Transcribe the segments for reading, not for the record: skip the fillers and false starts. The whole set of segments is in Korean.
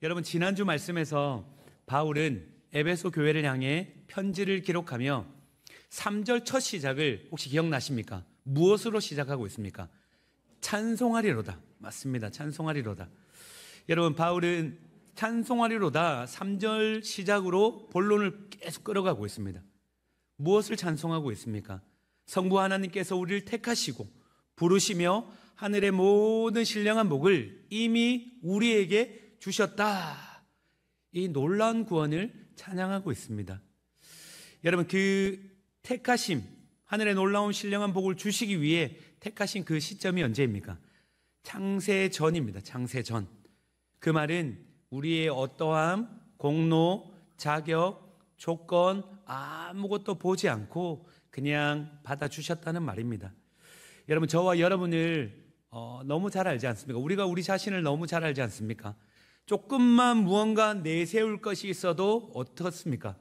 여러분, 지난주 말씀에서 바울은 에베소 교회를 향해 편지를 기록하며 3절 첫 시작을 혹시 기억나십니까? 무엇으로 시작하고 있습니까? 찬송하리로다. 맞습니다. 찬송하리로다. 여러분, 바울은 찬송하리로다 3절 시작으로 본론을 계속 끌어가고 있습니다. 무엇을 찬송하고 있습니까? 성부 하나님께서 우리를 택하시고 부르시며 하늘의 모든 신령한 복을 이미 우리에게 주셨다. 이 놀라운 구원을 찬양하고 있습니다. 여러분, 그 택하심, 하늘의 놀라운 신령한 복을 주시기 위해 택하신 그 시점이 언제입니까? 창세 전입니다. 창세 전. 그 말은 우리의 어떠함, 공로, 자격, 조건 아무것도 보지 않고 그냥 받아주셨다는 말입니다. 여러분, 저와 여러분을 너무 잘 알지 않습니까? 우리가 우리 자신을 너무 잘 알지 않습니까? 조금만 무언가 내세울 것이 있어도 어떻습니까?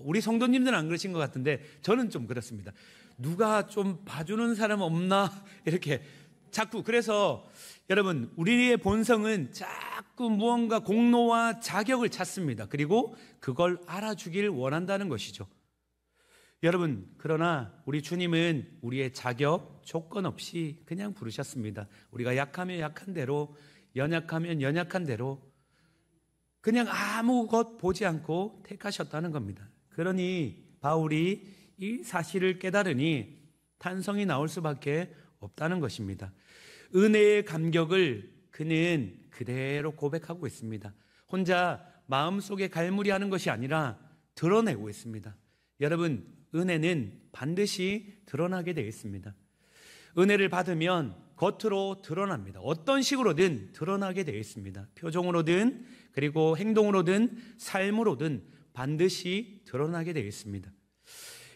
우리 성도님들은 안 그러신 것 같은데 저는 좀 그렇습니다. 누가 좀 봐주는 사람 없나? 이렇게 자꾸. 그래서 여러분, 우리의 본성은 자꾸 무언가 공로와 자격을 찾습니다. 그리고 그걸 알아주길 원한다는 것이죠. 여러분, 그러나 우리 주님은 우리의 자격, 조건 없이 그냥 부르셨습니다. 우리가 약하면 약한 대로, 연약하면 연약한 대로 그냥 아무것 보지 않고 택하셨다는 겁니다. 그러니 바울이 이 사실을 깨달으니 탄성이 나올 수밖에 없다는 것입니다. 은혜의 감격을 그는 그대로 고백하고 있습니다. 혼자 마음속에 갈무리하는 것이 아니라 드러내고 있습니다. 여러분, 은혜는 반드시 드러나게 되어 있습니다. 은혜를 받으면 겉으로 드러납니다. 어떤 식으로든 드러나게 되어 있습니다. 표정으로든 그리고 행동으로든 삶으로든 반드시 드러나게 되어 있습니다.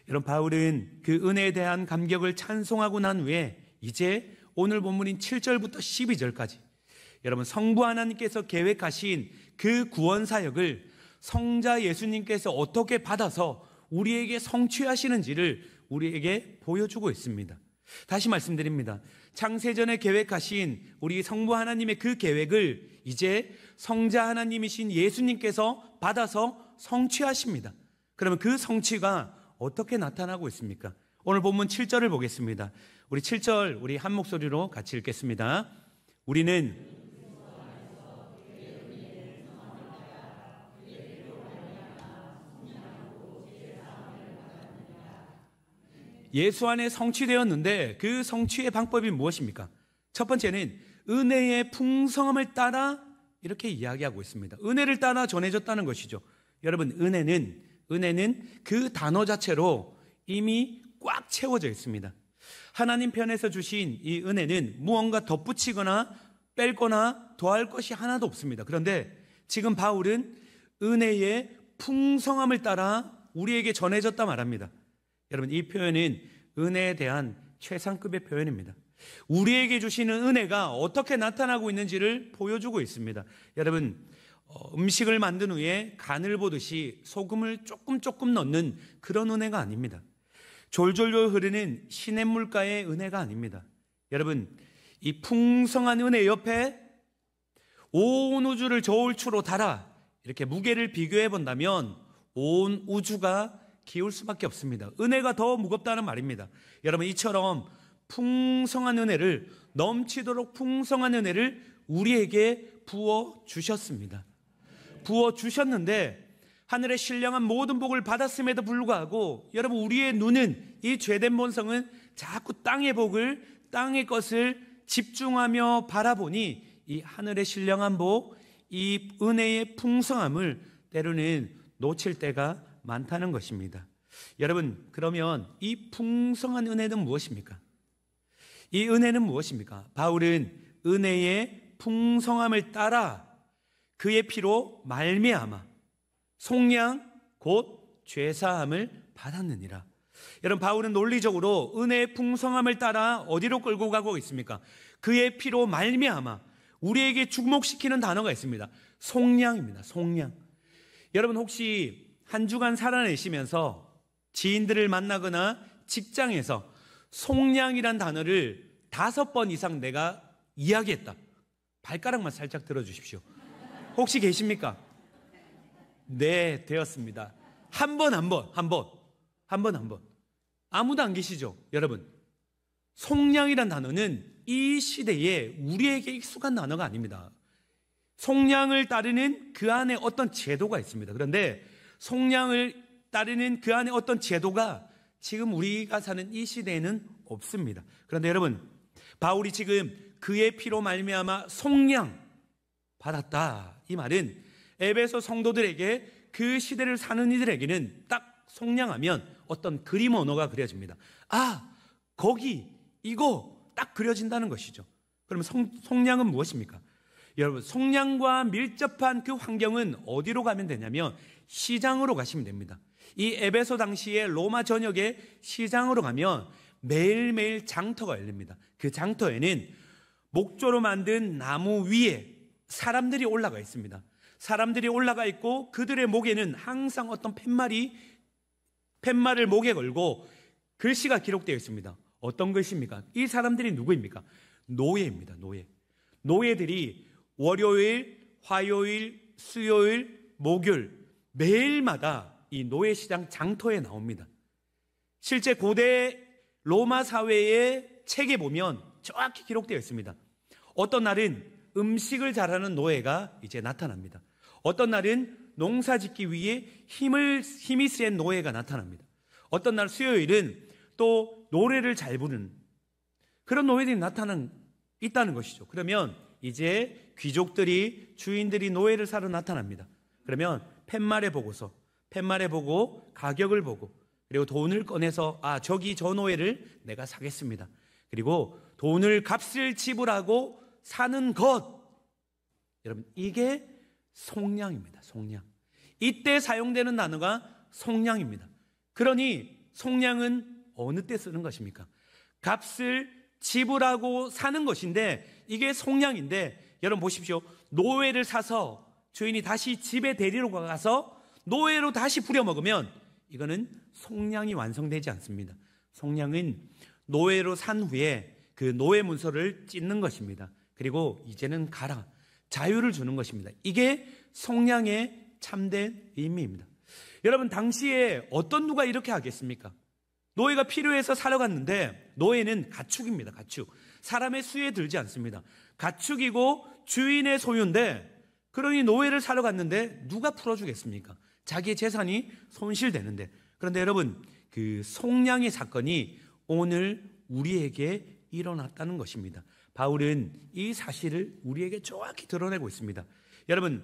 여러분, 바울은 그 은혜에 대한 감격을 찬송하고 난 후에 이제 오늘 본문인 7절부터 12절까지 여러분, 성부 하나님께서 계획하신 그 구원 사역을 성자 예수님께서 어떻게 받아서 우리에게 성취하시는지를 우리에게 보여주고 있습니다. 다시 말씀드립니다. 창세전에 계획하신 우리 성부 하나님의 그 계획을 이제 성자 하나님이신 예수님께서 받아서 성취하십니다. 그러면 그 성취가 어떻게 나타나고 있습니까? 오늘 본문 7절을 보겠습니다. 우리 7절 우리 한 목소리로 같이 읽겠습니다. 우리는 예수 안에 성취되었는데 그 성취의 방법이 무엇입니까? 첫 번째는 은혜의 풍성함을 따라 이렇게 이야기하고 있습니다. 은혜를 따라 전해졌다는 것이죠. 여러분, 은혜는 그 단어 자체로 이미 꽉 채워져 있습니다. 하나님 편에서 주신 이 은혜는 무언가 덧붙이거나 뺄거나 더할 것이 하나도 없습니다. 그런데 지금 바울은 은혜의 풍성함을 따라 우리에게 전해졌다 말합니다. 여러분, 이 표현은 은혜에 대한 최상급의 표현입니다. 우리에게 주시는 은혜가 어떻게 나타나고 있는지를 보여주고 있습니다. 여러분, 음식을 만든 후에 간을 보듯이 소금을 조금 넣는 그런 은혜가 아닙니다. 졸졸졸 흐르는 시냇물가의 은혜가 아닙니다. 여러분, 이 풍성한 은혜 옆에 온 우주를 저울추로 달아 이렇게 무게를 비교해 본다면 온 우주가 기울 수밖에 없습니다. 은혜가 더 무겁다는 말입니다. 여러분, 이처럼 풍성한 은혜를, 넘치도록 풍성한 은혜를 우리에게 부어주셨습니다. 부어주셨는데 하늘의 신령한 모든 복을 받았음에도 불구하고 여러분, 우리의 눈은, 이 죄된 본성은 자꾸 땅의 복을, 땅의 것을 집중하며 바라보니 이 하늘의 신령한 복, 이 은혜의 풍성함을 때로는 놓칠 때가 많다는 것입니다. 여러분, 그러면 이 풍성한 은혜는 무엇입니까? 이 은혜는 무엇입니까? 바울은 은혜의 풍성함을 따라 그의 피로 말미암아 속량 곧 죄사함을 받았느니라. 여러분, 바울은 논리적으로 은혜의 풍성함을 따라 어디로 끌고 가고 있습니까? 그의 피로 말미암아. 우리에게 주목시키는 단어가 있습니다. 속량입니다. 속량. 여러분, 혹시 한 주간 살아내시면서 지인들을 만나거나 직장에서 속량이란 단어를 5번 이상 내가 이야기했다. 발가락만 살짝 들어주십시오. 혹시 계십니까? 네, 되었습니다. 한 번. 아무도 안 계시죠, 여러분? 속량이란 단어는 이 시대에 우리에게 익숙한 단어가 아닙니다. 속량을 따르는 그 안에 어떤 제도가 있습니다. 그런데 속량을 따르는 그 안에 어떤 제도가 지금 우리가 사는 이 시대에는 없습니다. 그런데 여러분, 바울이 지금 그의 피로 말미암아 속량 받았다, 이 말은 에베소 성도들에게, 그 시대를 사는 이들에게는 딱 속량하면 어떤 그림 언어가 그려집니다. 아, 거기 이거 딱 그려진다는 것이죠. 그러면 속량은 무엇입니까? 여러분, 속량과 밀접한 그 환경은 어디로 가면 되냐면 시장으로 가시면 됩니다. 이 에베소 당시에 로마 전역의 시장으로 가면 매일매일 장터가 열립니다. 그 장터에는 목조로 만든 나무 위에 사람들이 올라가 있습니다. 사람들이 올라가 있고 그들의 목에는 항상 어떤 팻말을 목에 걸고 글씨가 기록되어 있습니다. 어떤 글씨입니까? 이 사람들이 누구입니까? 노예입니다. 노예들이 월요일, 화요일, 수요일, 목요일 매일마다 이 노예시장 장터에 나옵니다. 실제 고대 로마 사회의 책에 보면 정확히 기록되어 있습니다. 어떤 날은 음식을 잘하는 노예가 이제 나타납니다. 어떤 날은 농사 짓기 위해 힘이 센 노예가 나타납니다. 어떤 날 수요일은 또 노래를 잘 부르는 그런 노예들이 있다는 것이죠. 그러면 이제 귀족들이, 주인들이 노예를 사러 나타납니다. 그러면 팻말에 보고 가격을 보고, 그리고 돈을 꺼내서 저기 저 노예를 내가 사겠습니다. 그리고 값을 지불하고 사는 것, 여러분, 이게 속량입니다. 속량. 이때 사용되는 단어가 속량입니다. 그러니 속량은 어느 때 쓰는 것입니까? 값을 지불하고 사는 것인데 이게 속량인데, 여러분 보십시오. 노예를 사서 주인이 다시 집에 데리러 가서 노예로 다시 부려먹으면 이거는 속량이 완성되지 않습니다. 속량은 노예로 산 후에 그 노예 문서를 찢는 것입니다. 그리고 이제는 가라, 자유를 주는 것입니다. 이게 속량의 참된 의미입니다. 여러분, 당시에 어떤 누가 이렇게 하겠습니까? 노예가 필요해서 사러 갔는데, 노예는 가축입니다. 가축. 사람의 수에 들지 않습니다. 가축이고 주인의 소유인데, 그러니 노예를 사러 갔는데 누가 풀어주겠습니까? 자기의 재산이 손실되는데. 그런데 여러분, 그 속량의 사건이 오늘 우리에게 일어났다는 것입니다. 바울은 이 사실을 우리에게 정확히 드러내고 있습니다. 여러분,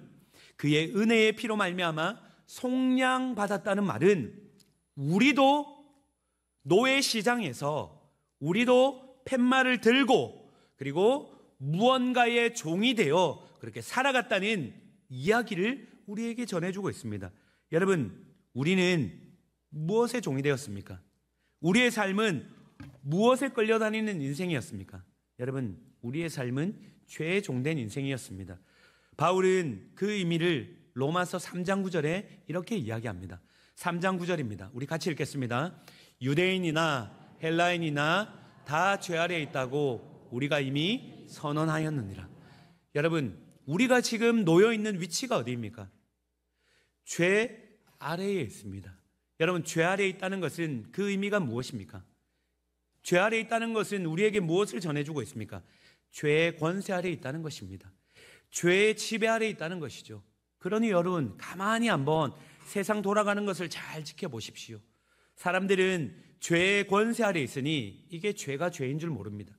그의 은혜의 피로 말미암아 속량받았다는 말은 우리도 노예 시장에서 우리도 팻말을 들고 그리고 무언가의 종이 되어 그렇게 살아갔다는 이야기를 우리에게 전해주고 있습니다. 여러분, 우리는 무엇의 종이 되었습니까? 우리의 삶은 무엇에 끌려다니는 인생이었습니까? 여러분, 우리의 삶은 죄의 종된 인생이었습니다. 바울은 그 의미를 로마서 3장 9절에 이렇게 이야기합니다. 3장 9절입니다. 우리 같이 읽겠습니다. 유대인이나 헬라인이나 다 죄 아래에 있다고 우리가 이미 선언하였느니라. 여러분, 우리가 지금 놓여 있는 위치가 어디입니까? 죄 아래에 있습니다. 여러분, 죄 아래에 있다는 것은 그 의미가 무엇입니까? 죄 아래에 있다는 것은 우리에게 무엇을 전해주고 있습니까? 죄의 권세 아래에 있다는 것입니다. 죄의 지배 아래에 있다는 것이죠. 그러니 여러분, 가만히 한번 세상 돌아가는 것을 잘 지켜보십시오. 사람들은 죄의 권세 아래에 있으니 이게 죄가 죄인 줄 모릅니다.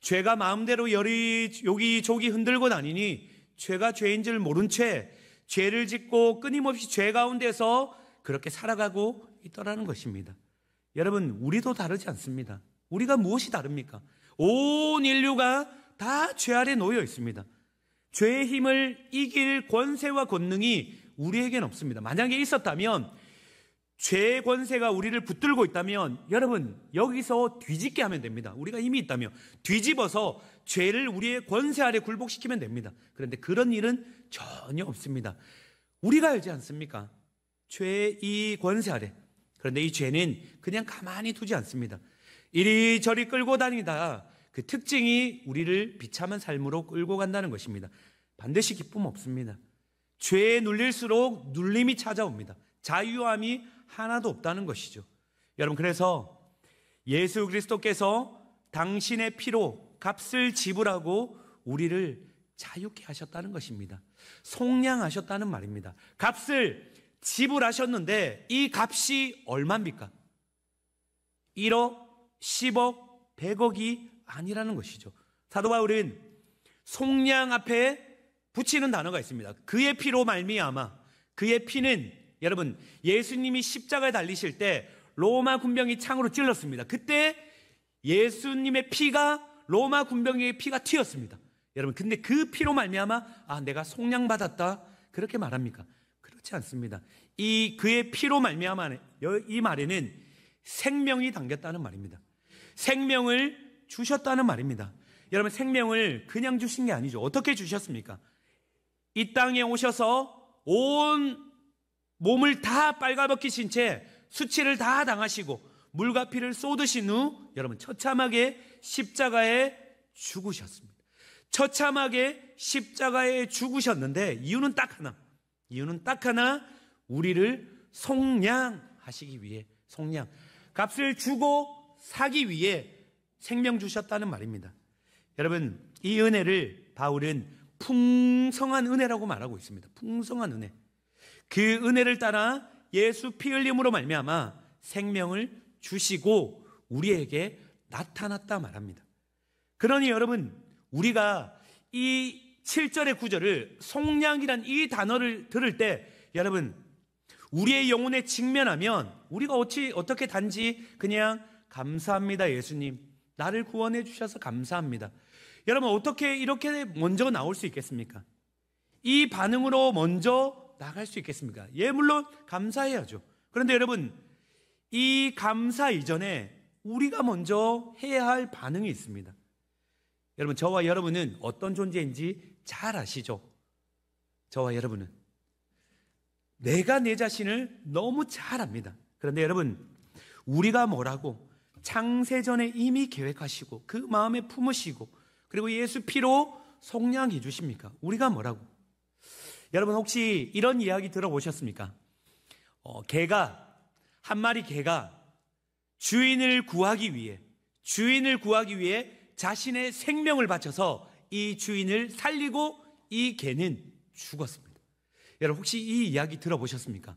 죄가 마음대로 여기저기 흔들고 다니니 죄가 죄인 줄 모른 채 죄를 짓고 끊임없이 죄 가운데서 그렇게 살아가고 있더라는 것입니다. 여러분, 우리도 다르지 않습니다. 우리가 무엇이 다릅니까? 온 인류가 다 죄 아래 놓여 있습니다. 죄의 힘을 이길 권세와 권능이 우리에겐 없습니다. 만약에 있었다면, 죄의 권세가 우리를 붙들고 있다면 여러분, 여기서 뒤집게 하면 됩니다. 우리가 힘이 있다면 뒤집어서 죄를 우리의 권세 아래 굴복시키면 됩니다. 그런데 그런 일은 전혀 없습니다. 우리가 알지 않습니까? 죄의 이 권세 아래. 그런데 이 죄는 그냥 가만히 두지 않습니다. 이리저리 끌고 다니다 그 특징이 우리를 비참한 삶으로 끌고 간다는 것입니다. 반드시 기쁨 없습니다. 죄에 눌릴수록 눌림이 찾아옵니다. 자유함이 하나도 없다는 것이죠. 여러분, 그래서 예수 그리스도께서 당신의 피로 값을 지불하고 우리를 자유케 하셨다는 것입니다. 속량하셨다는 말입니다. 값을 지불하셨는데 이 값이 얼마입니까? 1억, 10억, 100억이 아니라는 것이죠. 사도 바울은 속량 앞에 붙이는 단어가 있습니다. 그의 피로 말미암아. 그의 피는, 여러분, 예수님이 십자가에 달리실 때 로마 군병이 창으로 찔렀습니다. 그때 예수님의 피가 로마 군병의 피가 튀었습니다. 여러분, 근데 그 피로 말미암아 내가 속량받았다 그렇게 말합니까? 그렇지 않습니다. 이 그의 피로 말미암아, 이 말에는 생명이 담겼다는 말입니다. 생명을 주셨다는 말입니다. 여러분, 생명을 그냥 주신 게 아니죠. 어떻게 주셨습니까? 이 땅에 오셔서 온 몸을 다 빨가벗기신 채 수치를 다 당하시고 물과 피를 쏟으신 후 여러분 처참하게 십자가에 죽으셨습니다. 처참하게 십자가에 죽으셨는데 이유는 딱 하나, 우리를 속량하시기 위해, 속량, 값을 주고 사기 위해 생명 주셨다는 말입니다. 여러분, 이 은혜를 바울은 풍성한 은혜라고 말하고 있습니다. 풍성한 은혜. 그 은혜를 따라 예수 피 흘림으로 말미암아 생명을 주시고 우리에게 나타났다 말합니다. 그러니 여러분, 우리가 이 7절의 구절을 속량이란 이 단어를 들을 때 여러분, 우리의 영혼에 직면하면 우리가 어떻게 단지 그냥 감사합니다 예수님, 나를 구원해 주셔서 감사합니다. 여러분, 어떻게 이렇게 먼저 나올 수 있겠습니까? 이 반응으로 먼저 나갈 수 있겠습니까? 예, 물론 감사해야죠. 그런데 여러분, 이 감사 이전에 우리가 먼저 해야 할 반응이 있습니다. 여러분, 저와 여러분은 어떤 존재인지 잘 아시죠? 저와 여러분은 내가 내 자신을 너무 잘 압니다. 그런데 여러분, 우리가 뭐라고 창세전에 이미 계획하시고 그 마음에 품으시고 그리고 예수 피로 속량해 주십니까? 우리가 뭐라고? 여러분, 혹시 이런 이야기 들어보셨습니까? 한 마리 개가 주인을 구하기 위해 자신의 생명을 바쳐서 이 주인을 살리고 이 개는 죽었습니다. 여러분, 혹시 이 이야기 들어보셨습니까?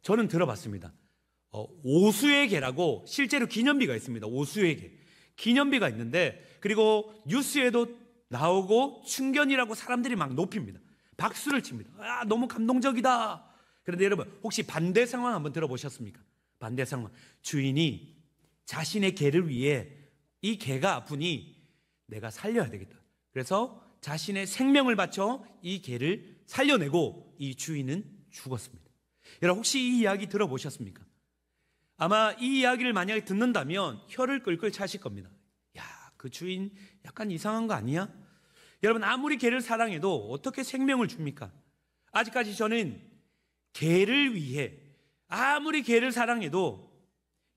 저는 들어봤습니다. 오수의 개라고 실제로 기념비가 있습니다. 오수의 개. 기념비가 있는데, 그리고 뉴스에도 나오고 충견이라고 사람들이 막 높입니다. 박수를 칩니다. 너무 감동적이다. 그런데 여러분, 혹시 반대 상황 한번 들어보셨습니까? 반대 상황. 주인이 자신의 개를 위해 이 개가 아프니 내가 살려야 되겠다. 그래서 자신의 생명을 바쳐 이 개를 살려내고 이 주인은 죽었습니다. 여러분, 혹시 이 이야기 들어보셨습니까? 아마 이 이야기를 만약에 듣는다면 혀를 끌끌 차실 겁니다. 야, 그 주인 약간 이상한 거 아니야? 여러분, 아무리 개를 사랑해도 어떻게 생명을 줍니까? 아직까지 저는 개를 위해, 아무리 개를 사랑해도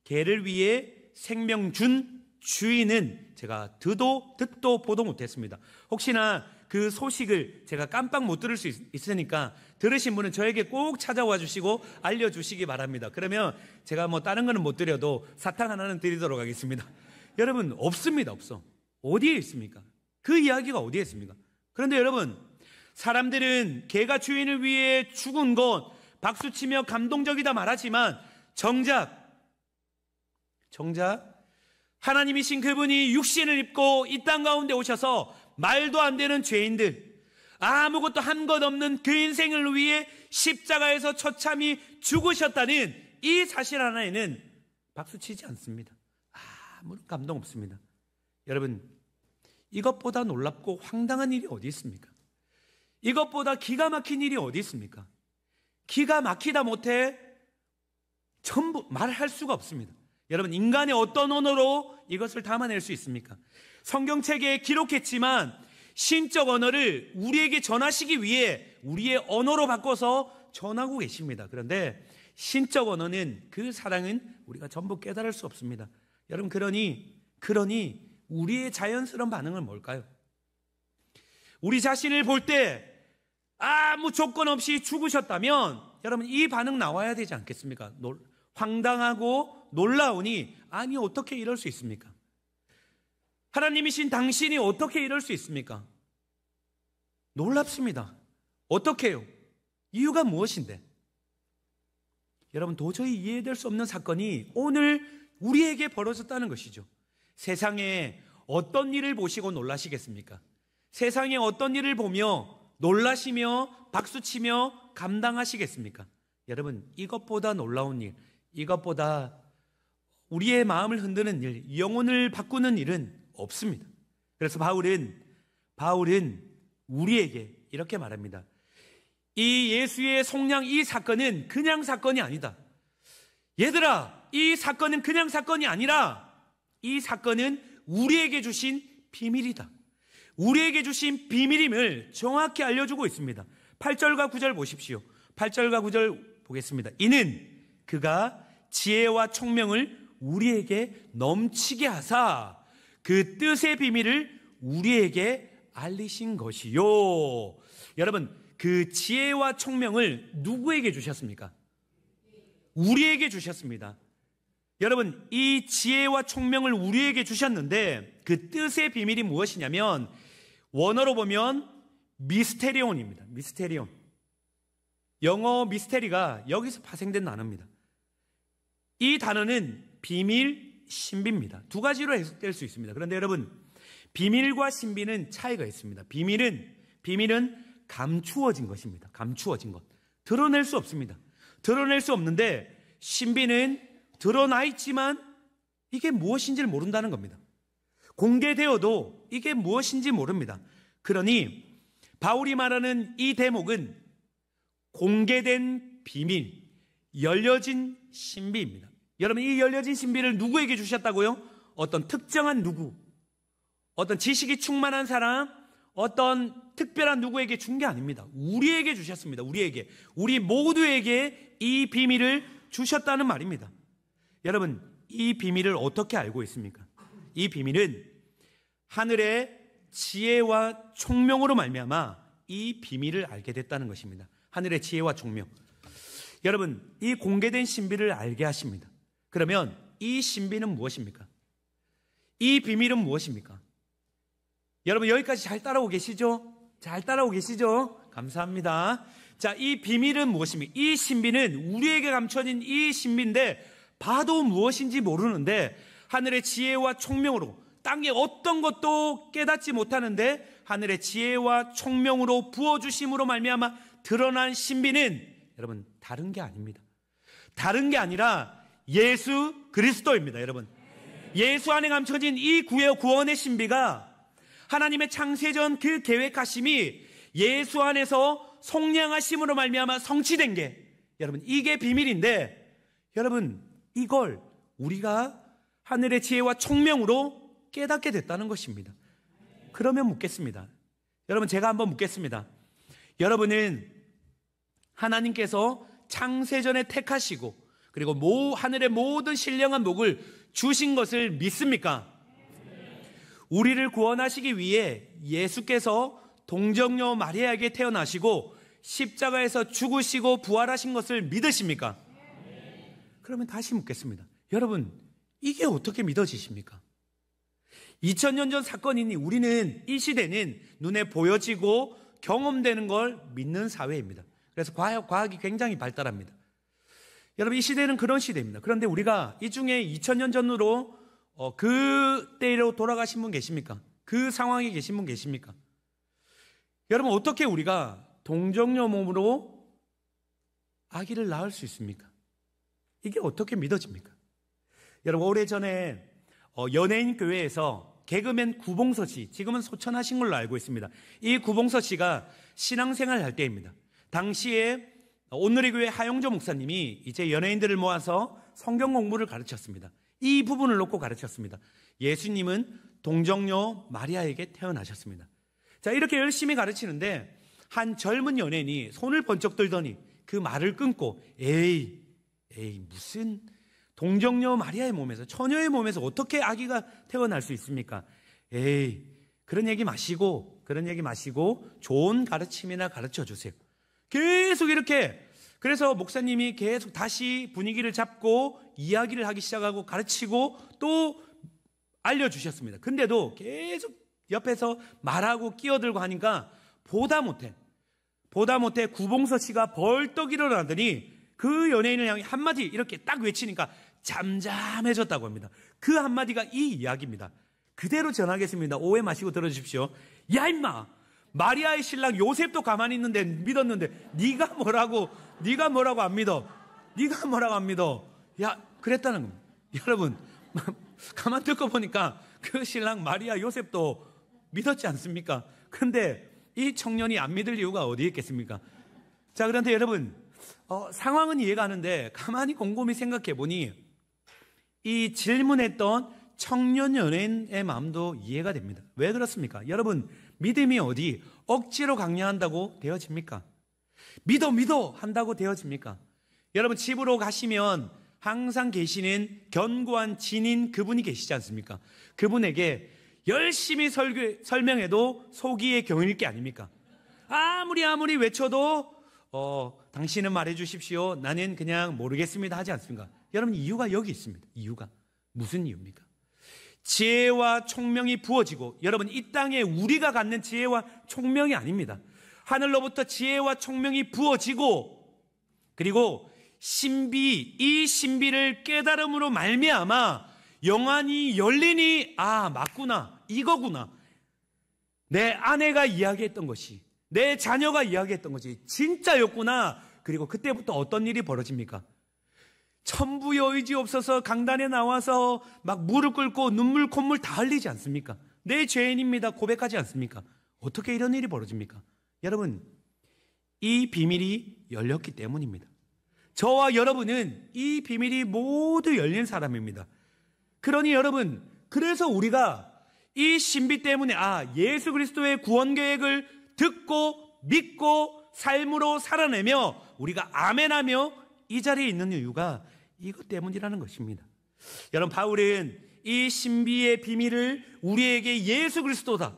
개를 위해 생명 준 주인은 제가 듣도 보도 못했습니다. 혹시나 그 소식을 제가 깜빡 못 들을 수 있으니까 들으신 분은 저에게 꼭 찾아와 주시고 알려주시기 바랍니다. 그러면 제가 다른 거는 못 드려도 사탕 하나는 드리도록 하겠습니다. 여러분, 없습니다. 없어. 어디에 있습니까? 그 이야기가 어디에 있습니까? 그런데 여러분, 사람들은 개가 주인을 위해 죽은 것 박수치며 감동적이다 말하지만 정작 하나님이신 그분이 육신을 입고 이 땅 가운데 오셔서 말도 안 되는 죄인들, 아무것도 한 것 없는 그 인생을 위해 십자가에서 처참히 죽으셨다는 이 사실 하나에는 박수치지 않습니다. 아무런 감동 없습니다. 여러분, 이것보다 놀랍고 황당한 일이 어디 있습니까? 이것보다 기가 막힌 일이 어디 있습니까? 기가 막히다 못해 전부 말할 수가 없습니다. 여러분, 인간의 어떤 언어로 이것을 담아낼 수 있습니까? 성경책에 기록했지만 신적 언어를 우리에게 전하시기 위해 우리의 언어로 바꿔서 전하고 계십니다. 그런데 신적 언어는, 그 사랑은 우리가 전부 깨달을 수 없습니다. 여러분, 그러니 우리의 자연스러운 반응은 뭘까요? 우리 자신을 볼 때 아무 조건 없이 죽으셨다면 여러분 이 반응 나와야 되지 않겠습니까? 황당하고 놀라우니 아니 어떻게 이럴 수 있습니까? 하나님이신 당신이 어떻게 이럴 수 있습니까? 놀랍습니다. 어떻게 해요? 이유가 무엇인데? 여러분 도저히 이해될 수 없는 사건이 오늘 우리에게 벌어졌다는 것이죠. 세상에 어떤 일을 보시고 놀라시겠습니까? 세상에 어떤 일을 보며 놀라시며 박수치며 감당하시겠습니까? 여러분 이것보다 놀라운 일, 이것보다 우리의 마음을 흔드는 일, 영혼을 바꾸는 일은 없습니다. 그래서 바울은 우리에게 이렇게 말합니다. 이 예수의 속량 이 사건은 그냥 사건이 아니다. 얘들아, 이 사건은 그냥 사건이 아니라 이 사건은 우리에게 주신 비밀이다. 우리에게 주신 비밀임을 정확히 알려주고 있습니다. 8절과 9절 보십시오. 8절과 9절 보겠습니다. 이는 그가 지혜와 총명을 우리에게 넘치게 하사 그 뜻의 비밀을 우리에게 알리신 것이요. 여러분 그 지혜와 총명을 누구에게 주셨습니까? 우리에게 주셨습니다. 여러분 이 지혜와 총명을 우리에게 주셨는데 그 뜻의 비밀이 무엇이냐면 원어로 보면 미스테리온입니다. 미스테리온. 영어 미스테리가 여기서 파생된 단어입니다. 이 단어는 비밀, 신비입니다. 두 가지로 해석될 수 있습니다. 그런데 여러분 비밀과 신비는 차이가 있습니다. 비밀은 감추어진 것입니다. 감추어진 것. 드러낼 수 없습니다. 드러낼 수 없는데 신비는 드러나 있지만 이게 무엇인지를 모른다는 겁니다. 공개되어도 이게 무엇인지 모릅니다. 그러니 바울이 말하는 이 대목은 공개된 비밀, 열려진 신비입니다. 여러분 이 열려진 신비를 누구에게 주셨다고요? 어떤 특정한 누구, 어떤 지식이 충만한 사람, 어떤 특별한 누구에게 준 게 아닙니다. 우리에게 주셨습니다. 우리 모두에게 이 비밀을 주셨다는 말입니다. 여러분 이 비밀을 어떻게 알고 있습니까? 이 비밀은 하늘의 지혜와 총명으로 말미암아 이 비밀을 알게 됐다는 것입니다. 하늘의 지혜와 총명. 여러분 이 공개된 신비를 알게 하십니다. 그러면 이 신비는 무엇입니까? 이 비밀은 무엇입니까? 여러분 여기까지 잘 따라오고 계시죠? 잘 따라오고 계시죠? 감사합니다. 자, 이 비밀은 무엇입니까? 이 신비는 우리에게 감춰진 이 신비인데 봐도 무엇인지 모르는데 하늘의 지혜와 총명으로 땅에 어떤 것도 깨닫지 못하는데 하늘의 지혜와 총명으로 부어주심으로 말미암아 드러난 신비는 여러분 다른 게 아닙니다. 다른 게 아니라 예수 그리스도입니다. 여러분 예수 안에 감춰진 이 구원의 신비가 하나님의 창세전 그 계획하심이 예수 안에서 속량하심으로 말미암아 성취된 게 여러분 이게 비밀인데 여러분 이걸 우리가 하늘의 지혜와 총명으로 깨닫게 됐다는 것입니다. 그러면 묻겠습니다. 여러분 제가 한번 묻겠습니다. 여러분은 하나님께서 창세전에 택하시고 그리고 하늘의 모든 신령한 복을 주신 것을 믿습니까? 우리를 구원하시기 위해 예수께서 동정녀 마리아에게 태어나시고 십자가에서 죽으시고 부활하신 것을 믿으십니까? 그러면 다시 묻겠습니다. 여러분 이게 어떻게 믿어지십니까? 2000년 전 사건이니 우리는 이 시대는 눈에 보여지고 경험되는 걸 믿는 사회입니다. 그래서 과학이 굉장히 발달합니다. 여러분 이 시대는 그런 시대입니다. 그런데 우리가 이 중에 2000년 전으로 그때로 돌아가신 분 계십니까? 그 상황에 계신 분 계십니까? 여러분 어떻게 우리가 동정녀 몸으로 아기를 낳을 수 있습니까? 이게 어떻게 믿어집니까? 여러분 오래전에 연예인 교회에서 개그맨 구봉서 씨, 지금은 소천하신 걸로 알고 있습니다. 이 구봉서 씨가 신앙생활을 할 때입니다. 당시에 오늘의 교회 하영조 목사님이 이제 연예인들을 모아서 성경 공부를 가르쳤습니다. 이 부분을 놓고 가르쳤습니다. 예수님은 동정녀 마리아에게 태어나셨습니다. 자, 이렇게 열심히 가르치는데 한 젊은 연예인이 손을 번쩍 들더니 그 말을 끊고 에이 무슨 동정녀 마리아의 몸에서 처녀의 몸에서 어떻게 아기가 태어날 수 있습니까? 에이 그런 얘기 마시고 그런 얘기 마시고 좋은 가르침이나 가르쳐 주세요. 계속 이렇게. 그래서 목사님이 계속 다시 분위기를 잡고 이야기를 하기 시작하고 가르치고 또 알려주셨습니다. 근데도 계속 옆에서 말하고 끼어들고 하니까 보다 못해 구봉서 씨가 벌떡 일어나더니 그 연예인을 향해 한마디 이렇게 딱 외치니까 잠잠해졌다고 합니다. 그 한마디가 이 이야기입니다. 그대로 전하겠습니다. 오해 마시고 들어주십시오. 야 임마, 마리아의 신랑 요셉도 가만히 있는데 믿었는데 네가 뭐라고 안 믿어? 네가 뭐라고 안 믿어? 야, 그랬다는 겁니다. 여러분, 가만 듣고 보니까 그 신랑 마리아 요셉도 믿었지 않습니까? 근데 이 청년이 안 믿을 이유가 어디에 있겠습니까? 자, 그런데 여러분, 상황은 이해가 가는데 가만히 곰곰이 생각해 보니 이 질문했던 청년 연예인의 마음도 이해가 됩니다. 왜 그렇습니까? 여러분, 믿음이 어디 억지로 강요한다고 되어집니까? 믿어 한다고 되어집니까? 여러분, 집으로 가시면 항상 계시는 견고한 진인 그분이 계시지 않습니까? 그분에게 열심히 설명해도 속이의 경일 게 아닙니까? 아무리 외쳐도 당신은 말해 주십시오. 나는 그냥 모르겠습니다 하지 않습니까? 여러분, 이유가 여기 있습니다. 이유가 무슨 이유입니까? 지혜와 총명이 부어지고, 여러분, 이 땅에 우리가 갖는 지혜와 총명이 아닙니다. 하늘로부터 지혜와 총명이 부어지고, 그리고 이 신비를 깨달음으로 말미암아 영안이 열리니, 아, 맞구나, 이거구나. 내 아내가 이야기했던 것이, 내 자녀가 이야기했던 것이 진짜였구나. 그리고 그때부터 어떤 일이 벌어집니까? 천부여의지없어서 강단에 나와서 막 무릎 꿇고 눈물 콧물 다 흘리지 않습니까? 내 죄인입니다 고백하지 않습니까? 어떻게 이런 일이 벌어집니까? 여러분, 이 비밀이 열렸기 때문입니다. 저와 여러분은 이 비밀이 모두 열린 사람입니다. 그러니 여러분, 그래서 우리가 이 신비 때문에 예수 그리스도의 구원 계획을 듣고 믿고 삶으로 살아내며 우리가 아멘하며 이 자리에 있는 이유가 이것 때문이라는 것입니다. 여러분, 바울은 이 신비의 비밀을 우리에게 예수 그리스도다,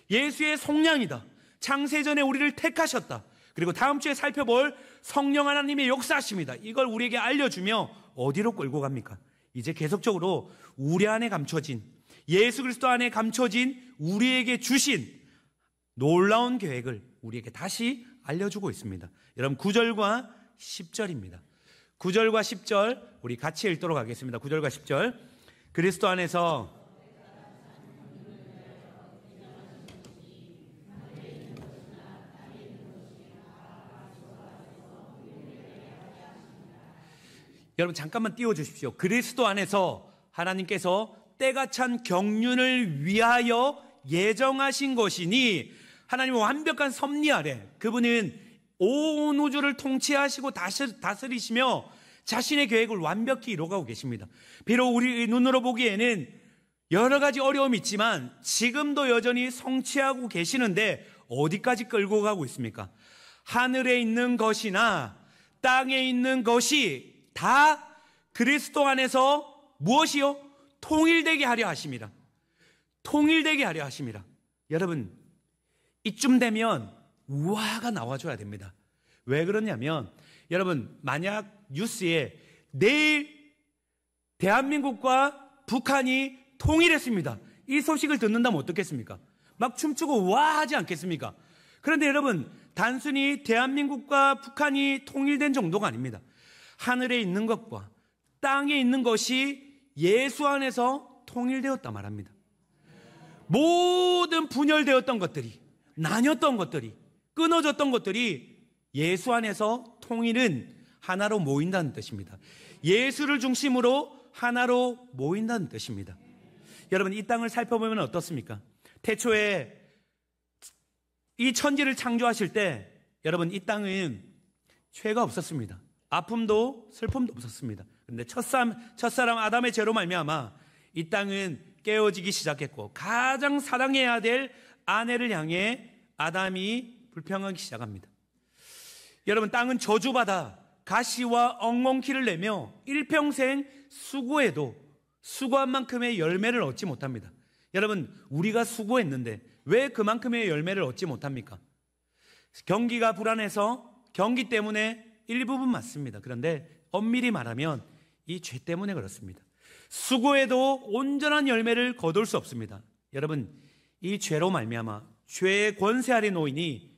예수의 속량이다, 창세전에 우리를 택하셨다, 그리고 다음 주에 살펴볼 성령 하나님의 역사하십니다, 이걸 우리에게 알려주며 어디로 끌고 갑니까? 이제 계속적으로 우리 안에 감춰진, 예수 그리스도 안에 감춰진 우리에게 주신 놀라운 계획을 우리에게 다시 알려주고 있습니다. 여러분, 9절과 10절입니다. 9절과 10절 우리 같이 읽도록 하겠습니다. 9절과 10절. 그리스도 안에서 여러분, 잠깐만 띄워주십시오. 그리스도 안에서 하나님께서 때가 찬 경륜을 위하여 예정하신 것이니, 하나님의 완벽한 섭리 아래 그분은 온 우주를 통치하시고 다스리시며 자신의 계획을 완벽히 이루어가고 계십니다. 비록 우리 눈으로 보기에는 여러 가지 어려움이 있지만 지금도 여전히 성취하고 계시는데 어디까지 끌고 가고 있습니까? 하늘에 있는 것이나 땅에 있는 것이 다 그리스도 안에서 무엇이요? 통일되게 하려 하심이라. 통일되게 하려 하심이라. 여러분, 이쯤 되면 우화가 나와줘야 됩니다. 왜 그러냐면, 여러분, 만약 뉴스에 내일 대한민국과 북한이 통일했습니다, 이 소식을 듣는다면 어떻겠습니까? 막 춤추고 우화하지 않겠습니까? 그런데 여러분, 단순히 대한민국과 북한이 통일된 정도가 아닙니다. 하늘에 있는 것과 땅에 있는 것이 예수 안에서 통일되었다 말합니다. 모든 분열되었던 것들이, 나뉘었던 것들이, 끊어졌던 것들이 예수 안에서 통일은 하나로 모인다는 뜻입니다. 예수를 중심으로 하나로 모인다는 뜻입니다. 여러분, 이 땅을 살펴보면 어떻습니까? 태초에 이 천지를 창조하실 때 여러분, 이 땅은 죄가 없었습니다. 아픔도 슬픔도 없었습니다. 그런데 첫사람 아담의 죄로 말미암아 이 땅은 깨어지기 시작했고, 가장 사랑해야 될 아내를 향해 아담이 불평하기 시작합니다. 여러분, 땅은 저주받아 가시와 엉겅퀴를 내며 일평생 수고해도 수고한 만큼의 열매를 얻지 못합니다. 여러분, 우리가 수고했는데 왜 그만큼의 열매를 얻지 못합니까? 경기가 불안해서 경기 때문에 일부분 맞습니다. 그런데 엄밀히 말하면 이 죄 때문에 그렇습니다. 수고해도 온전한 열매를 거둘 수 없습니다. 여러분, 이 죄로 말미암아 죄의 권세 아래 놓이니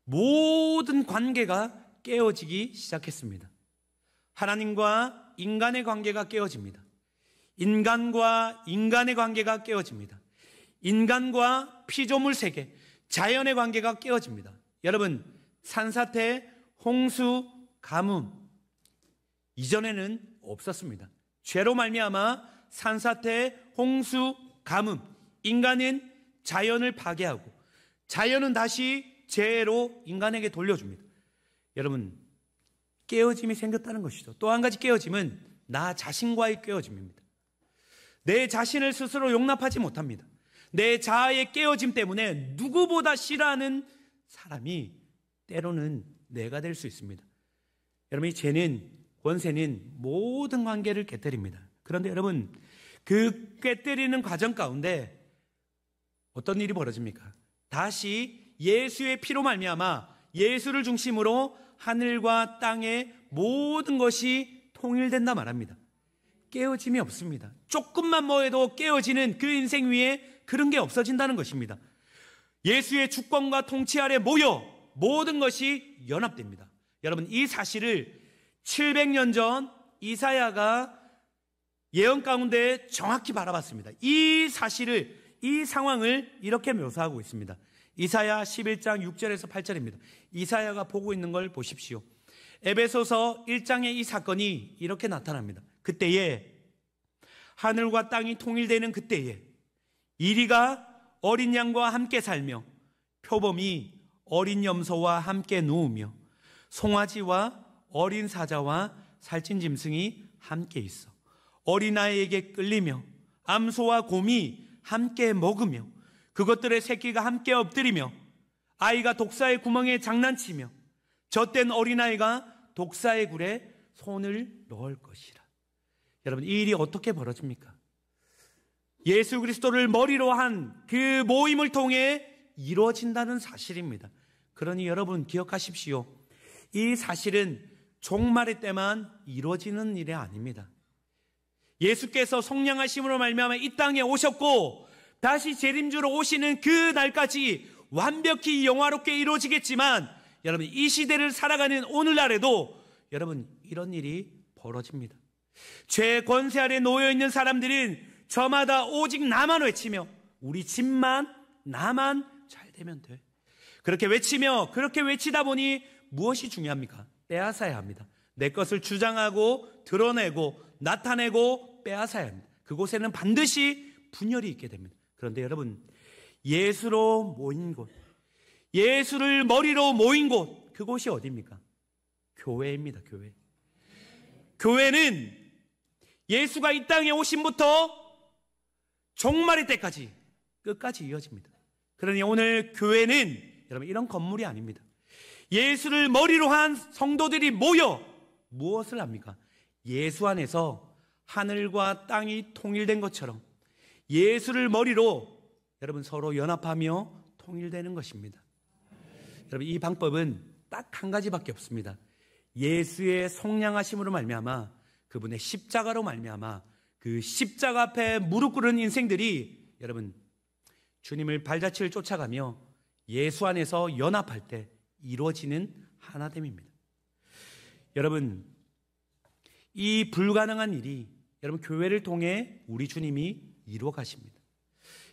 모든 관계가 깨어지기 시작했습니다. 하나님과 인간의 관계가 깨어집니다. 인간과 인간의 관계가 깨어집니다. 인간과 피조물 세계, 자연의 관계가 깨어집니다. 여러분, 산사태, 홍수, 가뭄 이전에는 없었습니다. 죄로 말미암아 산사태, 홍수, 가뭄, 인간은 자연을 파괴하고 자연은 다시 죄로 인간에게 돌려줍니다. 여러분, 깨어짐이 생겼다는 것이죠. 또 한 가지 깨어짐은 나 자신과의 깨어짐입니다. 내 자신을 스스로 용납하지 못합니다. 내 자아의 깨어짐 때문에 누구보다 싫어하는 사람이 때로는 내가 될 수 있습니다. 여러분, 이 죄는, 권세는 모든 관계를 깨뜨립니다. 그런데 여러분, 그 깨뜨리는 과정 가운데 어떤 일이 벌어집니까? 다시 예수의 피로 말미암아 예수를 중심으로 하늘과 땅의 모든 것이 통일된다 말합니다. 깨어짐이 없습니다. 조금만 뭐해도 깨어지는 그 인생 위에 그런 게 없어진다는 것입니다. 예수의 주권과 통치 아래 모여 모든 것이 연합됩니다. 여러분, 이 사실을 700년 전 이사야가 예언 가운데 정확히 바라봤습니다. 이 사실을, 이 상황을 이렇게 묘사하고 있습니다. 이사야 11장 6절에서 8절입니다. 이사야가 보고 있는 걸 보십시오. 에베소서 1장의 이 사건이 이렇게 나타납니다. 그때에, 하늘과 땅이 통일되는 그때에 이리가 어린 양과 함께 살며 표범이 어린 염소와 함께 누우며 송아지와 어린 사자와 살찐 짐승이 함께 있어 어린아이에게 끌리며 암소와 곰이 함께 먹으며 그것들의 새끼가 함께 엎드리며 아이가 독사의 구멍에 장난치며 젖된 어린아이가 독사의 굴에 손을 넣을 것이라. 여러분, 이 일이 어떻게 벌어집니까? 예수 그리스도를 머리로 한 그 모임을 통해 이루어진다는 사실입니다. 그러니 여러분 기억하십시오. 이 사실은 종말의 때만 이루어지는 일이 아닙니다. 예수께서 성령하심으로 말미암아 이 땅에 오셨고 다시 재림주로 오시는 그 날까지 완벽히 영화롭게 이루어지겠지만 여러분, 이 시대를 살아가는 오늘날에도 여러분 이런 일이 벌어집니다. 죄 권세 아래 놓여있는 사람들은 저마다 오직 나만 외치며 우리 집만, 나만 잘 되면 돼. 그렇게 외치며 그렇게 외치다 보니 무엇이 중요합니까? 빼앗아야 합니다. 내 것을 주장하고 드러내고 나타내고 빼앗아야 합니다. 그곳에는 반드시 분열이 있게 됩니다. 그런데 여러분, 예수로 모인 곳, 예수를 머리로 모인 곳, 그곳이 어디입니까? 교회입니다. 교회. 교회는 예수가 이 땅에 오심부터 종말의 때까지 끝까지 이어집니다. 그러니 오늘 교회는 여러분 이런 건물이 아닙니다. 예수를 머리로 한 성도들이 모여 무엇을 합니까? 예수 안에서 하늘과 땅이 통일된 것처럼 예수를 머리로 여러분 서로 연합하며 통일되는 것입니다. 여러분, 이 방법은 딱 한 가지밖에 없습니다. 예수의 속량하심으로 말미암아 그분의 십자가로 말미암아 그 십자가 앞에 무릎 꿇은 인생들이 여러분 주님을 발자취를 쫓아가며 예수 안에서 연합할 때 이루어지는 하나됨입니다. 여러분, 이 불가능한 일이 여러분 교회를 통해 우리 주님이 이루어 가십니다.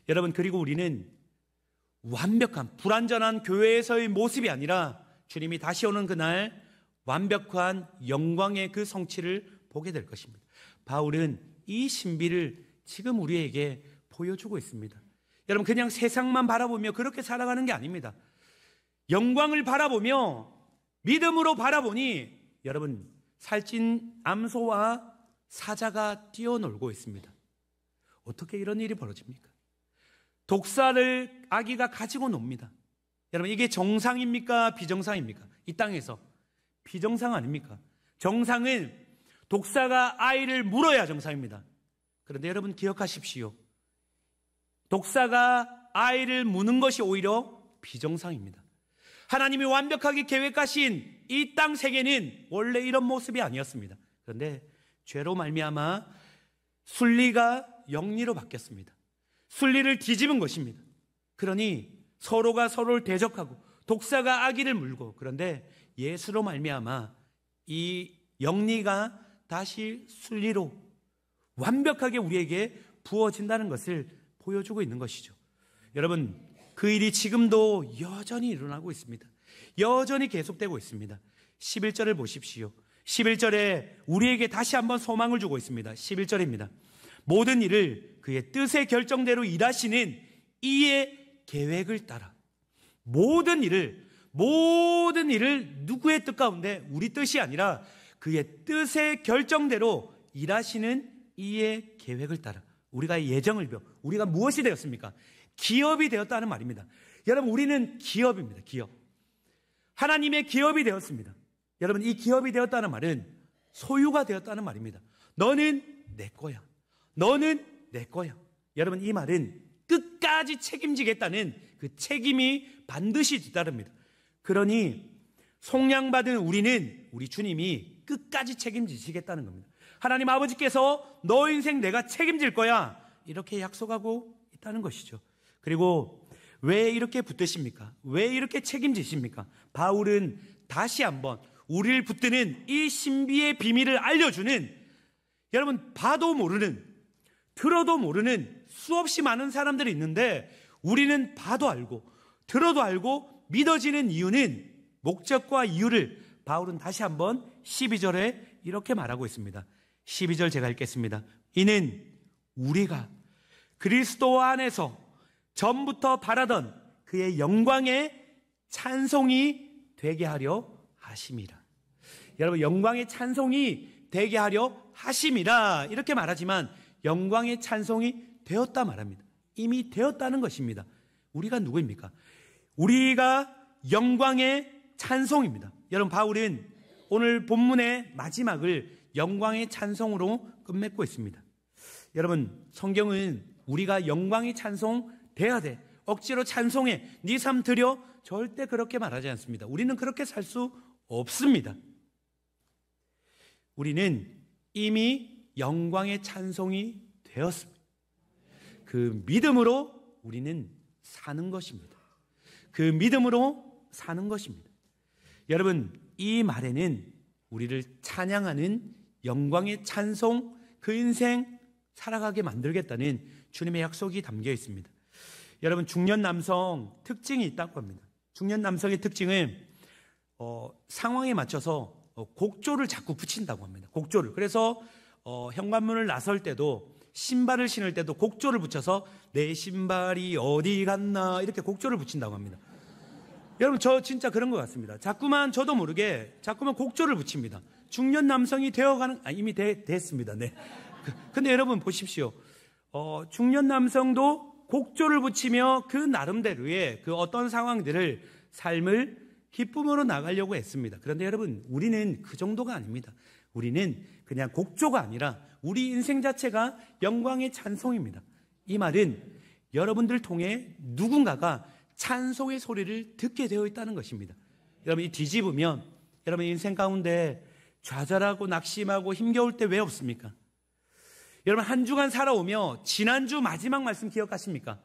여러분, 그리고 우리는 완벽한 불완전한 교회에서의 모습이 아니라 주님이 다시 오는 그날 완벽한 영광의 그 성취를 보게 될 것입니다. 바울은 이 신비를 지금 우리에게 보여주고 있습니다. 여러분, 그냥 세상만 바라보며 그렇게 살아가는 게 아닙니다. 영광을 바라보며 믿음으로 바라보니 여러분 살찐 암소와 사자가 뛰어놀고 있습니다. 어떻게 이런 일이 벌어집니까? 독사를 아기가 가지고 놉니다. 여러분, 이게 정상입니까? 비정상입니까? 이 땅에서 비정상 아닙니까? 정상은 독사가 아이를 물어야 정상입니다. 그런데 여러분 기억하십시오. 독사가 아이를 무는 것이 오히려 비정상입니다. 하나님이 완벽하게 계획하신 이 땅 세계는 원래 이런 모습이 아니었습니다. 그런데 죄로 말미암아 순리가 영리로 바뀌었습니다. 순리를 뒤집은 것입니다. 그러니 서로가 서로를 대적하고 독사가 아기를 물고, 그런데 예수로 말미암아 이 영리가 다시 순리로 완벽하게 우리에게 부어진다는 것을 보여주고 있는 것이죠. 여러분, 그 일이 지금도 여전히 일어나고 있습니다. 여전히 계속되고 있습니다. 11절을 보십시오. 11절에 우리에게 다시 한번 소망을 주고 있습니다. 11절입니다. 모든 일을 그의 뜻의 결정대로 일하시는 이의 계획을 따라. 모든 일을 누구의 뜻 가운데? 우리 뜻이 아니라 그의 뜻의 결정대로 일하시는 이의 계획을 따라. 우리가 예정을 배워. 우리가 무엇이 되었습니까? 기업이 되었다는 말입니다. 여러분, 우리는 기업입니다. 기업. 하나님의 기업이 되었습니다. 여러분, 이 기업이 되었다는 말은 소유가 되었다는 말입니다. 너는 내 거야. 너는 내 거야. 여러분, 이 말은 끝까지 책임지겠다는 그 책임이 반드시 뒤따릅니다. 그러니 속량받은 우리는 우리 주님이 끝까지 책임지시겠다는 겁니다. 하나님 아버지께서 너 인생 내가 책임질 거야, 이렇게 약속하고 있다는 것이죠. 그리고 왜 이렇게 붙드십니까? 왜 이렇게 책임지십니까? 바울은 다시 한번 우리를 붙드는 이 신비의 비밀을 알려주는, 여러분, 봐도 모르는, 들어도 모르는 수없이 많은 사람들이 있는데 우리는 봐도 알고 들어도 알고 믿어지는 이유는, 목적과 이유를 바울은 다시 한번 12절에 이렇게 말하고 있습니다. 12절 제가 읽겠습니다. 이는 우리가 그리스도 안에서 전부터 바라던 그의 영광의 찬송이 되게 하려 하심이라. 여러분, 영광의 찬송이 되게 하려 하심이라 이렇게 말하지만 영광의 찬송이 되었다 말합니다. 이미 되었다는 것입니다. 우리가 누구입니까? 우리가 영광의 찬송입니다. 여러분, 바울은 오늘 본문의 마지막을 영광의 찬송으로 끝맺고 있습니다. 여러분, 성경은 우리가 영광의 찬송 돼야 돼, 억지로 찬송해, 네 삶 드려, 절대 그렇게 말하지 않습니다. 우리는 그렇게 살 수 없습니다. 우리는 이미 영광의 찬송이 되었습니다. 그 믿음으로 우리는 사는 것입니다. 그 믿음으로 사는 것입니다. 여러분, 이 말에는 우리를 찬양하는 영광의 찬송, 그 인생 살아가게 만들겠다는 주님의 약속이 담겨 있습니다. 여러분, 중년 남성 특징이 있다고 합니다. 중년 남성의 특징은 상황에 맞춰서 곡조를 자꾸 붙인다고 합니다. 곡조를. 그래서 현관문을 나설 때도, 신발을 신을 때도 곡조를 붙여서 내 신발이 어디 갔나 이렇게 곡조를 붙인다고 합니다. 여러분, 저 진짜 그런 것 같습니다. 자꾸만 저도 모르게 자꾸만 곡조를 붙입니다. 중년 남성이 되어가는, 이미 됐습니다. 네. 근데 여러분 보십시오. 중년 남성도 곡조를 붙이며 그 나름대로의 그 어떤 상황들을, 삶을 기쁨으로 나가려고 했습니다. 그런데 여러분, 우리는 그 정도가 아닙니다. 우리는 그냥 곡조가 아니라 우리 인생 자체가 영광의 찬송입니다. 이 말은 여러분들 통해 누군가가 찬송의 소리를 듣게 되어 있다는 것입니다. 여러분, 이 뒤집으면 여러분 인생 가운데 좌절하고 낙심하고 힘겨울 때 왜 없습니까? 여러분, 한 주간 살아오며 지난주 마지막 말씀 기억하십니까?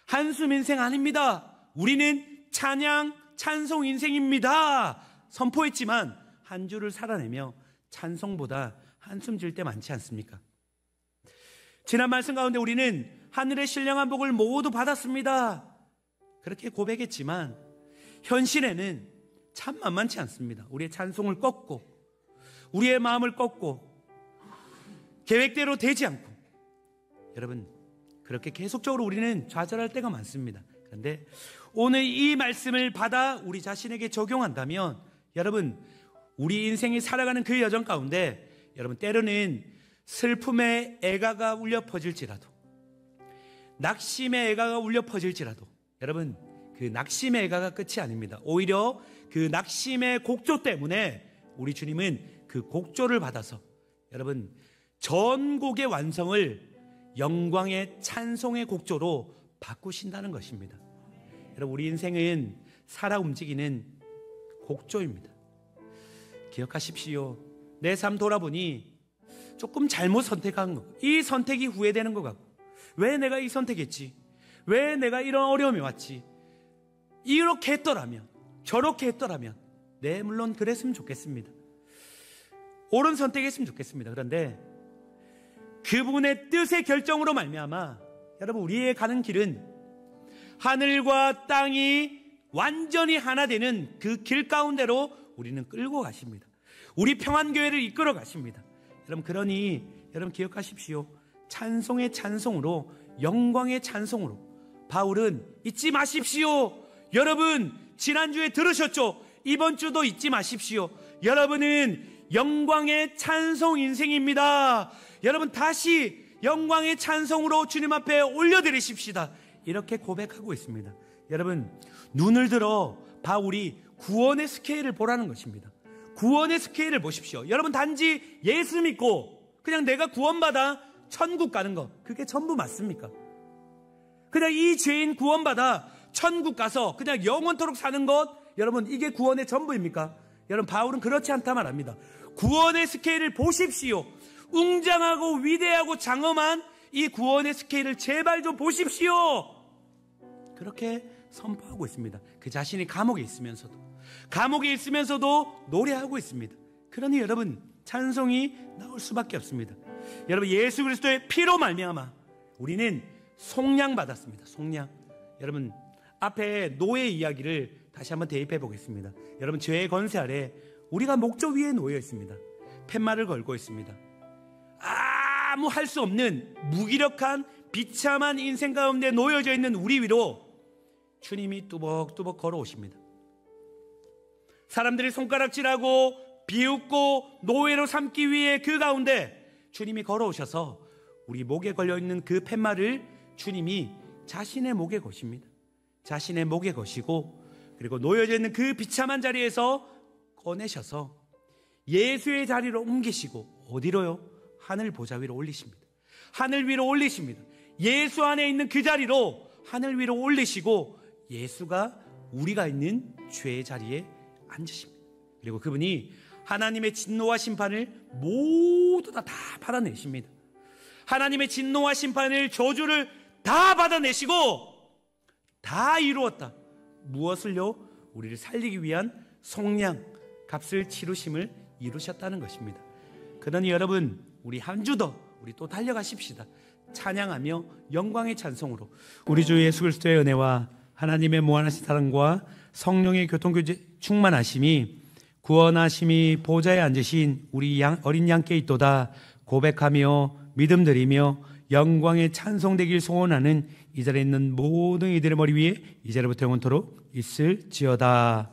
한숨 인생 아닙니다. 우리는 찬양, 찬송 인생입니다. 선포했지만 한 주를 살아내며 찬송보다 한숨 질 때 많지 않습니까? 지난 말씀 가운데 우리는 하늘의 신령한 복을 모두 받았습니다. 그렇게 고백했지만 현실에는 참 만만치 않습니다. 우리의 찬송을 꺾고, 우리의 마음을 꺾고, 계획대로 되지 않고, 여러분, 그렇게 계속적으로 우리는 좌절할 때가 많습니다. 그런데 오늘 이 말씀을 받아 우리 자신에게 적용한다면, 여러분, 우리 인생이 살아가는 그 여정 가운데 여러분, 때로는 슬픔의 애가가 울려 퍼질지라도, 낙심의 애가가 울려 퍼질지라도, 여러분, 그 낙심의 애가가 끝이 아닙니다. 오히려 그 낙심의 곡조 때문에 우리 주님은 그 곡조를 받아서 여러분 전곡의 완성을 영광의 찬송의 곡조로 바꾸신다는 것입니다. 여러분, 우리 인생은 살아 움직이는 곡조입니다. 기억하십시오. 내 삶 돌아보니 조금 잘못 선택한 거, 이 선택이 후회되는 것 같고, 왜 내가 이 선택했지? 왜 내가 이런 어려움이 왔지? 이렇게 했더라면, 저렇게 했더라면, 네, 물론 그랬으면 좋겠습니다. 옳은 선택했으면 좋겠습니다. 그런데 그분의 뜻의 결정으로 말미암아 여러분, 우리의 가는 길은 하늘과 땅이 완전히 하나 되는 그 길 가운데로 우리는 끌고 가십니다. 우리 평안교회를 이끌어 가십니다. 여러분, 그러니 여러분 기억하십시오. 찬송의 찬송으로, 영광의 찬송으로 바울은 잊지 마십시오. 여러분, 지난주에 들으셨죠? 이번 주도 잊지 마십시오. 여러분은 영광의 찬송 인생입니다. 여러분, 다시 영광의 찬송으로 주님 앞에 올려드리십시다. 이렇게 고백하고 있습니다. 여러분, 눈을 들어 바울이 구원의 스케일을 보라는 것입니다. 구원의 스케일을 보십시오. 여러분, 단지 예수 믿고 그냥 내가 구원받아 천국 가는 것, 그게 전부 맞습니까? 그냥 이 죄인 구원받아 천국 가서 그냥 영원토록 사는 것, 여러분, 이게 구원의 전부입니까? 여러분, 바울은 그렇지 않다 말합니다. 구원의 스케일을 보십시오. 웅장하고 위대하고 장엄한 이 구원의 스케일을 제발 좀 보십시오. 그렇게 선포하고 있습니다. 그 자신이 감옥에 있으면서도 노래하고 있습니다. 그러니 여러분, 찬송이 나올 수밖에 없습니다. 여러분, 예수 그리스도의 피로 말미암아 우리는 속량 받았습니다. 속량. 여러분, 앞에 노예 이야기를 다시 한번 대입해 보겠습니다. 여러분, 죄의 권세 아래 우리가 목조 위에 놓여 있습니다. 팻말을 걸고 있습니다. 아무 할 수 없는 무기력한 비참한 인생 가운데 놓여져 있는 우리 위로 주님이 뚜벅뚜벅 걸어오십니다. 사람들이 손가락질하고 비웃고 노예로 삼기 위해 그 가운데 주님이 걸어오셔서 우리 목에 걸려있는 그 팻말을 주님이 자신의 목에 거십니다. 자신의 목에 거시고, 그리고 놓여져 있는 그 비참한 자리에서 꺼내셔서 예수의 자리로 옮기시고, 어디로요? 하늘 보좌 위로 올리십니다. 하늘 위로 올리십니다. 예수 안에 있는 그 자리로 하늘 위로 올리시고, 예수가 우리가 있는 죄의 자리에 앉으십니다. 그리고 그분이 하나님의 진노와 심판을 모두 다 받아내십니다. 하나님의 진노와 심판을, 저주를 다 받아내시고 다 이루었다. 무엇을요? 우리를 살리기 위한 속량, 값을 치르심을 이루셨다는 것입니다. 그러니 여러분, 우리 한 주 더 우리 또 달려가십시다. 찬양하며 영광의 찬송으로 우리 주 예수 그리스도의 은혜와 하나님의 무한하신 사랑과 성령의 교통교제 충만하심이, 구원하심이 보좌에 앉으신 우리 어린 양께 있도다 고백하며 믿음 드리며 영광의 찬송되길 소원하는 이 자리에 있는 모든 이들의 머리 위에 이제로부터 영원토록 있을지어다.